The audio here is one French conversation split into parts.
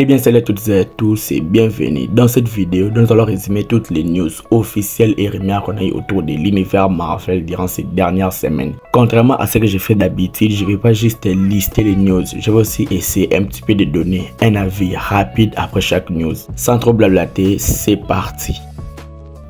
Eh bien salut à toutes et à tous et bienvenue. Dans cette vidéo, nous allons résumer toutes les news officielles et rumeurs qu'on a eu autour de l'univers Marvel durant ces dernières semaines. Contrairement à ce que je fais d'habitude, je ne vais pas juste lister les news, je vais aussi essayer un petit peu de donner un avis rapide après chaque news. Sans trop blablater, c'est parti.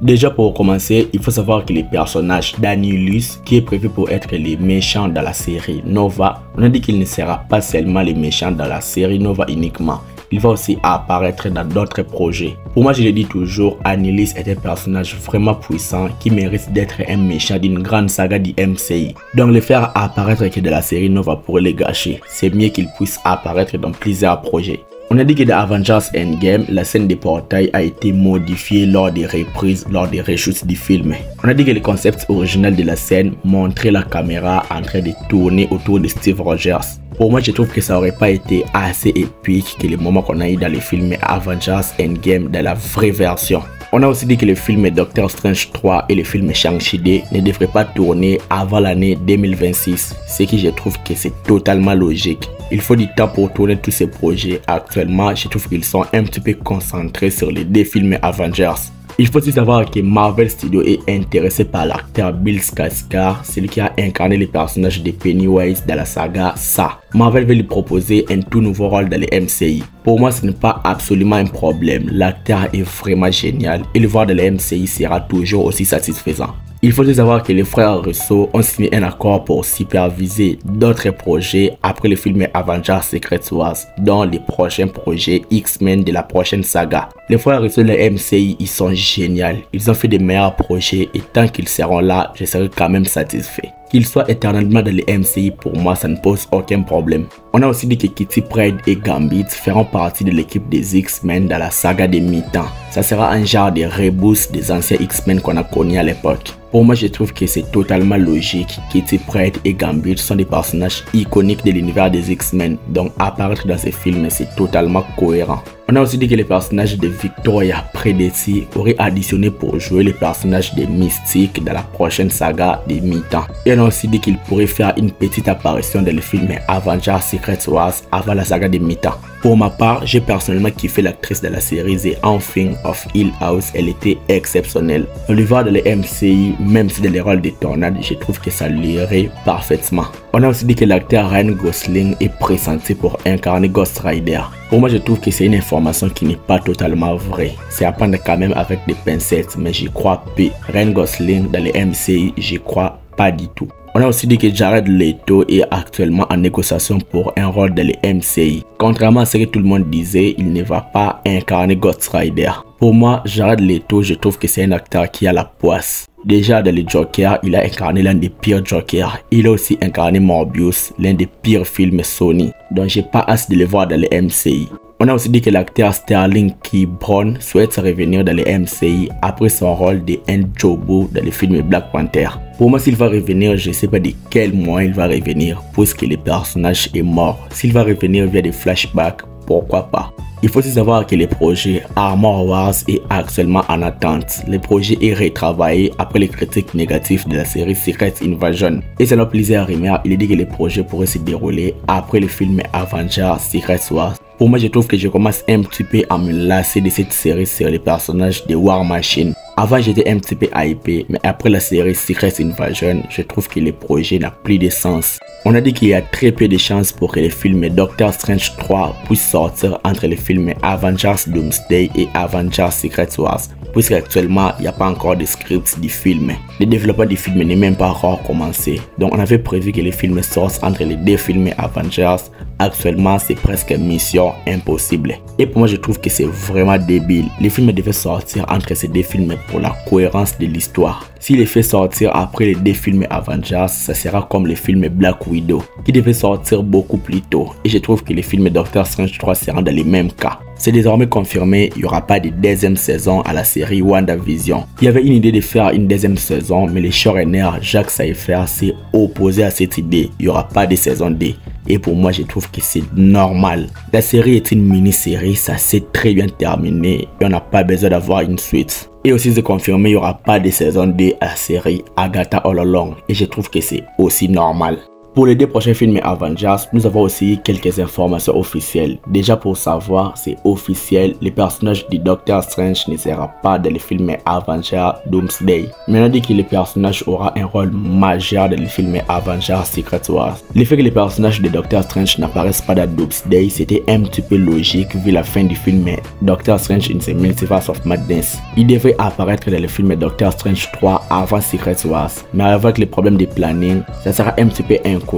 Déjà pour commencer, il faut savoir que les personnages d'Annihilus, qui est prévu pour être les méchants dans la série Nova, on a dit qu'il ne sera pas seulement les méchants dans la série Nova uniquement. Il va aussi apparaître dans d'autres projets. Pour moi, je le dis toujours, Annihilus est un personnage vraiment puissant qui mérite d'être un méchant d'une grande saga du MCU. Donc le faire apparaître que de la série Nova pourrait le gâcher. C'est mieux qu'il puisse apparaître dans plusieurs projets. On a dit que dans Avengers Endgame, la scène des portails a été modifiée lors des reprises, lors des reshoots du film. On a dit que le concept original de la scène montrait la caméra en train de tourner autour de Steve Rogers. Pour moi, je trouve que ça aurait pas été assez épique que les moments qu'on a eu dans le film Avengers Endgame dans la vraie version. On a aussi dit que le film Doctor Strange 3 et le film Shang-Chi 2 ne devraient pas tourner avant l'année 2026, ce qui je trouve que c'est totalement logique. Il faut du temps pour tourner tous ces projets. Actuellement, je trouve qu'ils sont un petit peu concentrés sur les deux films Avengers. Il faut aussi savoir que Marvel Studios est intéressé par l'acteur Bill Skarsgård, celui qui a incarné le personnage de Pennywise dans la saga Saw. Marvel veut lui proposer un tout nouveau rôle dans le MCU. Pour moi, ce n'est pas absolument un problème. L'acteur est vraiment génial et le voir dans le MCU sera toujours aussi satisfaisant. Il faut aussi savoir que les frères Russo ont signé un accord pour superviser d'autres projets après le film Avengers Secret Wars, dont les prochains projets X-Men de la prochaine saga. Les frères Russo de la MCU, ils sont géniaux. Ils ont fait des meilleurs projets et tant qu'ils seront là, je serai quand même satisfait. Qu'ils soient éternellement dans les MCU, pour moi, ça ne pose aucun problème. On a aussi dit que Kitty Pryde et Gambit feront partie de l'équipe des X-Men dans la saga des mi-temps. Ça sera un genre de reboost des anciens X-Men qu'on a connus à l'époque. Pour moi, je trouve que c'est totalement logique. Kitty Pryde et Gambit sont des personnages iconiques de l'univers des X-Men, donc apparaître dans ces films, c'est totalement cohérent. On a aussi dit que les personnages de Victoria Predessi auraient additionné pour jouer les personnages de Mystique dans la prochaine saga des mi-temps. Et on a aussi dit qu'ils pourraient faire une petite apparition dans le film Avengers Secret Wars avant la saga des mi-temps. Pour ma part, j'ai personnellement kiffé l'actrice de la série The Haunting of Hill House, elle était exceptionnelle. On lui voit dans le MCU, même si dans les rôles de Tornade, je trouve que ça lui irait parfaitement. On a aussi dit que l'acteur Ryan Gosling est pressenti pour incarner Ghost Rider. Pour moi, je trouve que c'est une information qui n'est pas totalement vraie. C'est à prendre quand même avec des pincettes, mais j'y crois peu. Ryan Gosling dans le MCU, j'y crois pas du tout. On a aussi dit que Jared Leto est actuellement en négociation pour un rôle dans le MCU. Contrairement à ce que tout le monde disait, il ne va pas incarner Ghost Rider. Pour moi, Jared Leto, je trouve que c'est un acteur qui a la poisse. Déjà dans le Joker, il a incarné l'un des pires Jokers. Il a aussi incarné Morbius, l'un des pires films Sony. Donc j'ai pas hâte de le voir dans le MCU. On a aussi dit que l'acteur Sterling K. Brown souhaite revenir dans le MCU après son rôle de N'Jobu dans le film Black Panther. Pour moi, s'il va revenir, je ne sais pas de quel moyen il va revenir, puisque le personnage est mort. S'il va revenir via des flashbacks, pourquoi pas? Il faut aussi savoir que le projet Armor Wars est actuellement en attente. Le projet est retravaillé après les critiques négatives de la série Secret Invasion. Et selon plusieurs rumeurs, il dit que le projet pourrait se dérouler après le film Avengers Secret Wars. Pour moi, je trouve que je commence un petit peu à me lasser de cette série sur les personnages de War Machine. Avant, j'étais un petit peu hypé, mais après la série Secret Invasion, je trouve que le projet n'a plus de sens. On a dit qu'il y a très peu de chances pour que le film Doctor Strange 3 puisse sortir entre les films Avengers Doomsday et Avengers Secret Wars, puisqu'actuellement, il n'y a pas encore de script du film. Le développement du film n'est même pas encore commencé, donc on avait prévu que les films sortent entre les deux films Avengers. Actuellement, c'est presque mission impossible. Et pour moi, je trouve que c'est vraiment débile. Les films devaient sortir entre ces deux films pour la cohérence de l'histoire. S'il les fait sortir après les deux films Avengers, ça sera comme le film Black Widow, qui devait sortir beaucoup plus tôt. Et je trouve que les films Doctor Strange 3 seront dans les mêmes cas. C'est désormais confirmé, il n'y aura pas de deuxième saison à la série WandaVision. Il y avait une idée de faire une deuxième saison, mais le showrunner Jack Seifer s'est opposé à cette idée. Il n'y aura pas de saison 2. Et pour moi, je trouve que c'est normal. La série est une mini-série, ça s'est très bien terminé et on n'a pas besoin d'avoir une suite. Et aussi c'est confirmé, il n'y aura pas de saison 2 à la série Agatha All Along et je trouve que c'est aussi normal. Pour les 2 prochains films Avengers, nous avons aussi quelques informations officielles. Déjà pour savoir, c'est officiel, le personnage du Doctor Strange ne sera pas dans le film Avengers Doomsday. Mais on a dit que le personnage aura un rôle majeur dans le film Avengers Secret Wars. Le fait que le personnage de Doctor Strange n'apparaisse pas dans Doomsday, c'était un petit peu logique vu la fin du film Doctor Strange in the Multiverse of Madness. Il devait apparaître dans le film Doctor Strange 3 avant Secret Wars. Mais avec les problèmes de planning, ça sera un petit peu incohérent.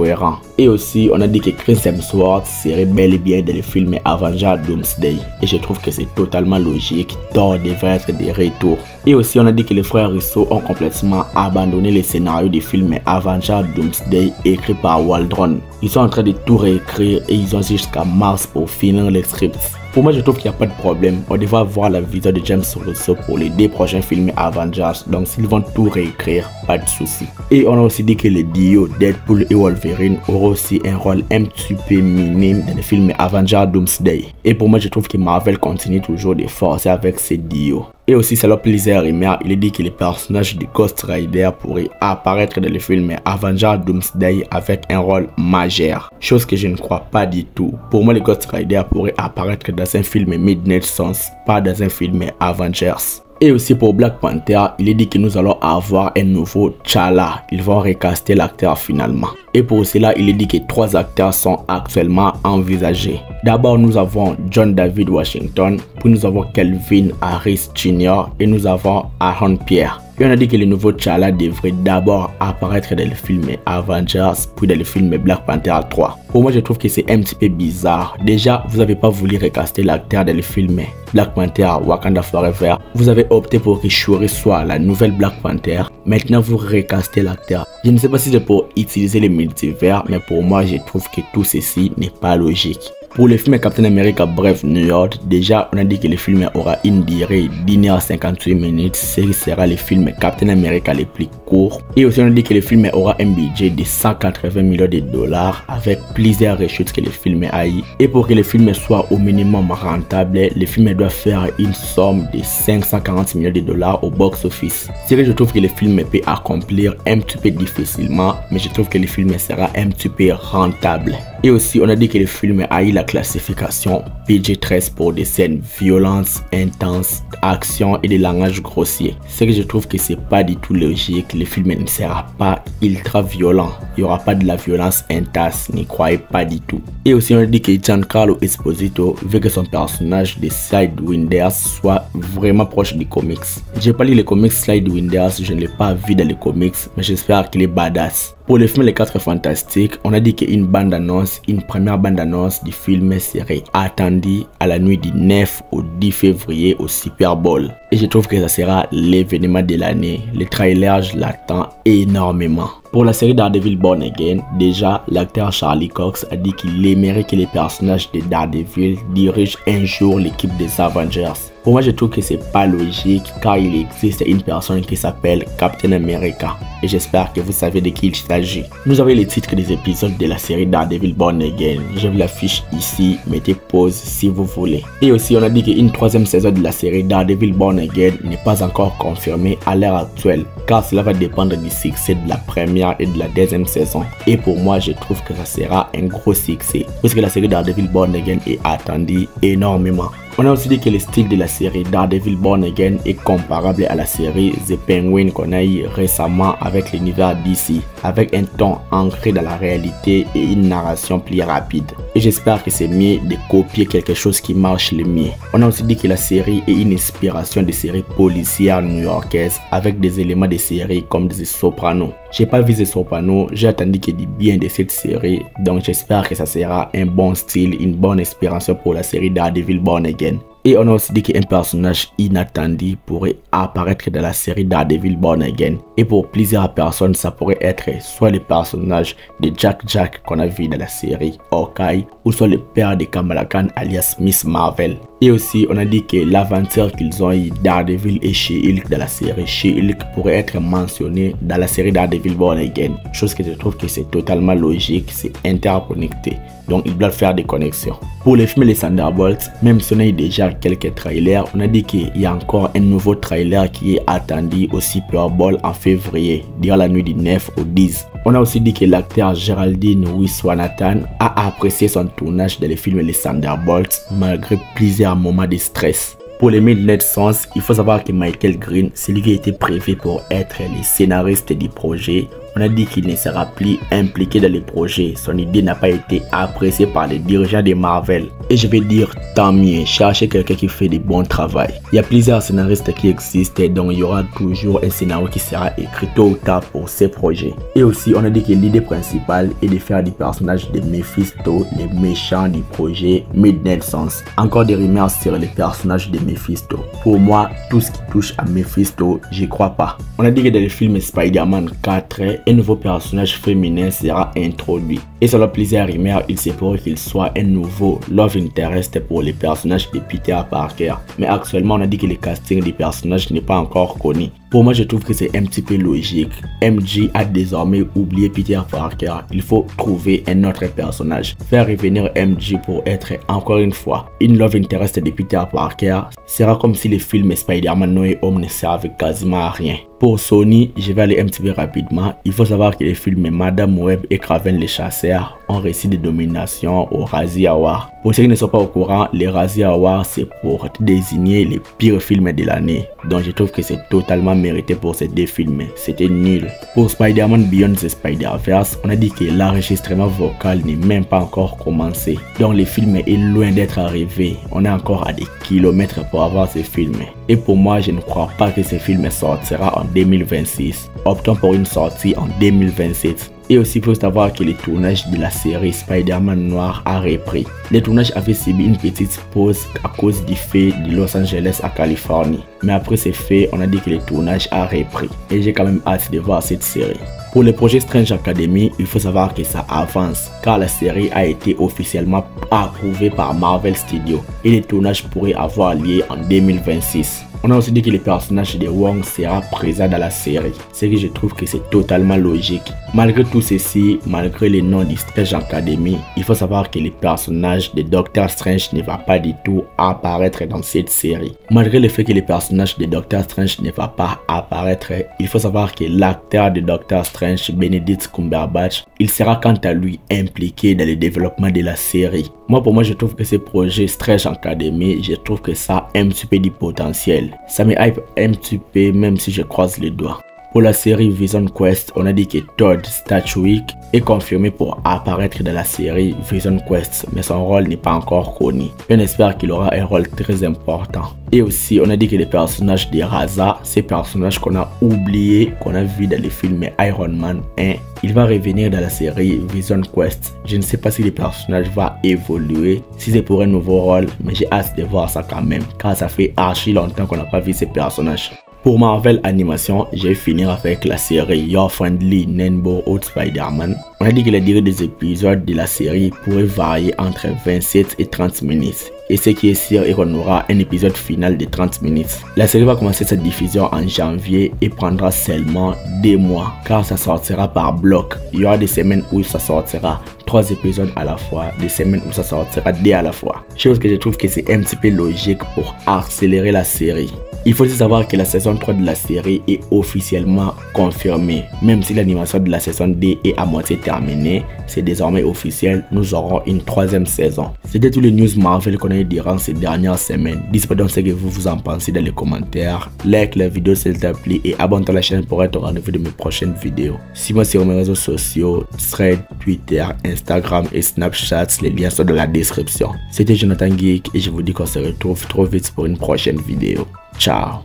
Et aussi, on a dit que Chris Hemsworth serait bel et bien dans le film Avengers Doomsday. Et je trouve que c'est totalement logique. Thor devrait être de retour. Et aussi, on a dit que les frères Russo ont complètement abandonné les scénarios du film Avengers Doomsday écrit par Waldron. Ils sont en train de tout réécrire et ils ont jusqu'à mars pour finir les scripts. Pour moi, je trouve qu'il n'y a pas de problème. On devrait avoir la vision de James Russo pour les 2 prochains films Avengers. Donc, s'ils vont tout réécrire, pas de souci. Et on a aussi dit que le duo Deadpool et Wolverine aura aussi un rôle un petit peu minime dans le film Avengers Doomsday. Et pour moi, je trouve que Marvel continue toujours de forcer avec ces duos. Et aussi, c'est leur plaisir Rimer, il est dit que le personnage de Ghost Rider pourrait apparaître dans le film Avengers Doomsday avec un rôle majeur. Chose que je ne crois pas du tout. Pour moi, le Ghost Rider pourrait apparaître dans un film Midnight Suns, pas dans un film Avengers. Et aussi pour Black Panther, il est dit que nous allons avoir un nouveau T'Challa. Ils vont recaster l'acteur finalement. Et pour cela, il est dit que 3 acteurs sont actuellement envisagés. D'abord, nous avons John David Washington, puis nous avons Kelvin Harris Jr. et nous avons Aaron Pierre. Et on a dit que le nouveau T'Challa devrait d'abord apparaître dans le film Avengers, puis dans le film Black Panther 3. Pour moi, je trouve que c'est un petit peu bizarre. Déjà, vous n'avez pas voulu recaster l'acteur dans le film Black Panther Wakanda Forever. Vous avez opté pour que Shuri soit la nouvelle Black Panther. Maintenant, vous recastez l'acteur. Je ne sais pas si c'est pour utiliser les multivers, mais pour moi, je trouve que tout ceci n'est pas logique. Pour le film Captain America Brave New York, déjà on a dit que le film aura une durée d'1h58, ce qui sera le film Captain America le plus court. Et aussi on a dit que le film aura un budget de 180 millions de dollars avec plusieurs reshoots que le film a eu. Et pour que le film soit au minimum rentable, le film doit faire une somme de 540 millions de dollars au box-office. Ce que je trouve que le film peut accomplir un petit peu difficilement, mais je trouve que le film sera un petit peu rentable. Et aussi, on a dit que le film a eu la classification PG-13 pour des scènes violentes, intenses, action et des langages grossiers. Ce que je trouve que c'est pas du tout logique. Le film ne sera pas ultra violent. Il n'y aura pas de la violence intense, n'y croyez pas du tout. Et aussi, on a dit que Giancarlo Esposito veut que son personnage de Sidewinders soit vraiment proche des comics. J'ai pas lu les comics Sidewinders, je ne l'ai pas vu dans les comics, mais j'espère qu'il est badass. Pour le film Les 4 Fantastiques, on a dit qu'une première bande-annonce du film serait attendue à la nuit du 9 au 10 février au Super Bowl. Et je trouve que ça sera l'événement de l'année. Le trailer, je l'attends énormément. Pour la série Daredevil Born Again, déjà, l'acteur Charlie Cox a dit qu'il aimerait que les personnages de Daredevil dirigent un jour l'équipe des Avengers. Pour moi, je trouve que c'est pas logique car il existe une personne qui s'appelle Captain America. Et j'espère que vous savez de qui il s'agit. Nous avons les titres des épisodes de la série Daredevil Born Again. Je vous l'affiche ici, mettez pause si vous voulez. Et aussi, on a dit qu'une 3e saison de la série Daredevil Born Again n'est pas encore confirmée à l'heure actuelle. Car cela va dépendre du succès de la première et de la 2e saison. Et pour moi, je trouve que ça sera un gros succès. Puisque la série Daredevil Born Again est attendue énormément. On a aussi dit que le style de la série Daredevil Born Again est comparable à la série The Penguin qu'on a eu récemment avec l'univers DC, avec un ton ancré dans la réalité et une narration plus rapide. Et j'espère que c'est mieux de copier quelque chose qui marche le mieux. On a aussi dit que la série est une inspiration des séries policières new-yorkaises avec des éléments de séries comme The Sopranos. J'ai pas vu The Sopranos, j'ai attendu qu'il dit bien de cette série, donc j'espère que ça sera un bon style, une bonne inspiration pour la série Daredevil Born Again. Et on a aussi dit qu'un personnage inattendu pourrait apparaître dans la série Daredevil Born Again. Et pour plusieurs personnes, ça pourrait être soit le personnage de Jack qu'on a vu dans la série Hawkeye, ou soit le père de Kamala Khan alias Miss Marvel. Et aussi, on a dit que l'aventure qu'ils ont eu Daredevil et She-Hulk dans la série She-Hulk pourrait être mentionné dans la série Daredevil Born Again. Chose que je trouve que c'est totalement logique, c'est interconnecté. Donc ils doivent faire des connexions. Pour les films Les Thunderbolts, même si on a eu déjà à quelques trailers, on a dit qu'il y a encore un nouveau trailer qui est attendu au Super Bowl en février, durant la nuit du 9 au 10. On a aussi dit que l'acteur Geraldine Wiswanathan a apprécié son tournage dans le film Les Thunderbolts malgré plusieurs moments de stress. Pour les Midnight Suns, il faut savoir que Michael Green, celui qui a été prévu pour être le scénariste du projet, on a dit qu'il ne sera plus impliqué dans le projet. Son idée n'a pas été appréciée par les dirigeants de Marvel. Et je vais dire tant mieux, cherchez quelqu'un qui fait du bon travail. Il y a plusieurs scénaristes qui existent, donc il y aura toujours un scénario qui sera écrit tôt ou tard pour ces projets. Et aussi, on a dit que l'idée principale est de faire du personnage de Mephisto, le méchant du projet Midnight Suns. Encore des rumeurs sur les personnages de Mephisto. Pour moi, tout ce qui touche à Mephisto, j'y crois pas. On a dit que dans le film Spider-Man 4, un nouveau personnage féminin sera introduit. Et selon plusieurs rumeurs, il se pourrait qu'il soit un nouveau love interest pour les personnages de Peter Parker. Mais actuellement, on a dit que le casting des personnages n'est pas encore connu. Pour moi, je trouve que c'est un petit peu logique. MJ a désormais oublié Peter Parker. Il faut trouver un autre personnage. Faire revenir MJ pour être, encore une fois, une love interest de Peter Parker sera comme si les films Spider-Man No Way Home ne servaient quasiment à rien. Pour Sony, je vais aller un petit peu rapidement. Il faut savoir que les films Madame Web et Kraven le Chasseur ont réussi de domination au Razzie Awards. Pour ceux qui ne sont pas au courant, les Razzie Awards, c'est pour désigner les pires films de l'année. Donc je trouve que c'est totalement mérité pour ces deux films. C'était nul. Pour Spider-Man Beyond the Spider-Verse, on a dit que l'enregistrement vocal n'est même pas encore commencé. Donc le film est loin d'être arrivé. On est encore à des kilomètres pour avoir ce film. Et pour moi, je ne crois pas que ce film sortira en 2026. Optons pour une sortie en 2027. Et aussi, il faut savoir que le tournage de la série Spider-Man Noir a repris. Le tournage avait subi une petite pause à cause du fait de Los Angeles à Californie. Mais après ces faits, on a dit que le tournage a repris. Et j'ai quand même hâte de voir cette série. Pour le projet Strange Academy, il faut savoir que ça avance car la série a été officiellement approuvée par Marvel Studios et le tournage pourrait avoir lieu en 2026. On a aussi dit que le personnage de Wong sera présent dans la série, ce que je trouve que c'est totalement logique. Malgré tout ceci, malgré le nom de Strange Academy, il faut savoir que le personnage de Doctor Strange ne va pas du tout apparaître dans cette série. Malgré le fait que le personnage de Doctor Strange ne va pas apparaître, il faut savoir que l'acteur de Doctor Strange, Benedict Cumberbatch, il sera quant à lui impliqué dans le développement de la série. Pour moi, je trouve que ce projet Strange Academy, je trouve que ça a un petit peu du potentiel. Ça me hype un petit peu, même si je croise les doigts. Pour la série Vision Quest, on a dit que Todd Stachwick est confirmé pour apparaître dans la série Vision Quest, mais son rôle n'est pas encore connu. On espère qu'il aura un rôle très important. Et aussi, on a dit que les personnages de Raza, ces personnages qu'on a oubliés, qu'on a vu dans les films Iron Man 1, il va revenir dans la série Vision Quest. Je ne sais pas si le personnage va évoluer, si c'est pour un nouveau rôle, mais j'ai hâte de voir ça quand même, car ça fait archi longtemps qu'on n'a pas vu ces personnages. Pour Marvel Animation, je vais finir avec la série Your Friendly Neighborhood Spider-Man. On a dit que la durée des épisodes de la série pourrait varier entre 27 et 30 minutes. Et ce qui est sûr est qu'on aura un épisode final de 30 minutes. La série va commencer sa diffusion en janvier et prendra seulement 2 mois car ça sortira par bloc. Il y aura des semaines où ça sortira 3 épisodes à la fois, des semaines où ça sortira 2 à la fois. Chose que je trouve que c'est un petit peu logique pour accélérer la série. Il faut aussi savoir que la saison 3 de la série est officiellement confirmée. Même si l'animation de la saison 2 est à moitié terminée, c'est désormais officiel, nous aurons une 3e saison. C'était tous les news Marvel qu'on a eu durant ces dernières semaines. Dites-moi donc ce que vous en pensez dans les commentaires. Like la vidéo s'il te plaît et abonne-toi à la chaîne pour être au rendez-vous de mes prochaines vidéos. Suis-moi sur mes réseaux sociaux, Thread, Twitter, Instagram et Snapchat. Les liens sont dans la description. C'était Jonathan Geek et je vous dis qu'on se retrouve trop vite pour une prochaine vidéo. Ciao.